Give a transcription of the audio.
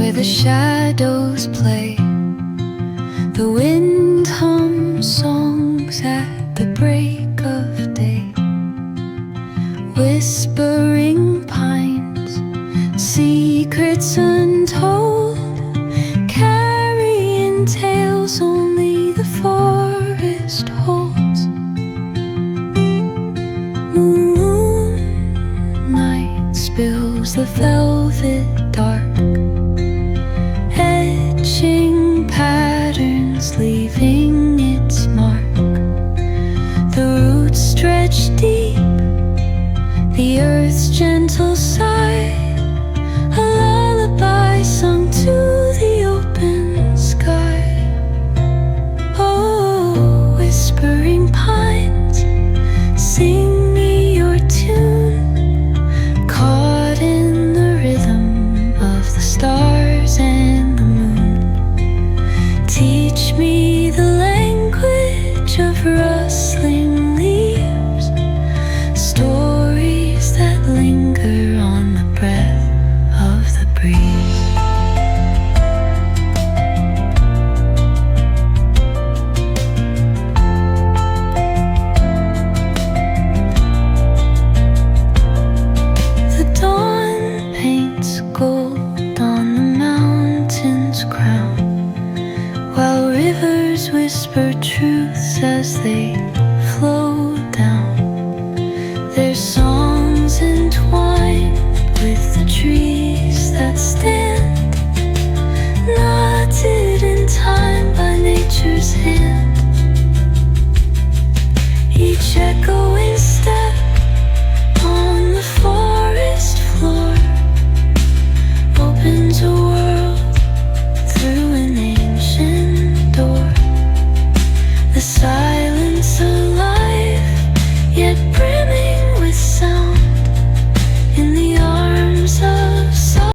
where the shadows play. The wind hums songs at the break of day. Whispering pines, secrets untold, carrying tales only the forest holds. Moonlight spills the velvet dark, etching patterns, leaving its mark. The roots stretch deep, the earth's gentle sigh, a lullaby sung to the open sky. Oh, whispering pines, sing me your tune, caught in the rhythm of the stars and the moon. Teach me the language of rustling leaves, stories that linger on the breath of the breeze. The dawn paints gold on the mountain's crown, while rivers whisper truths as they flow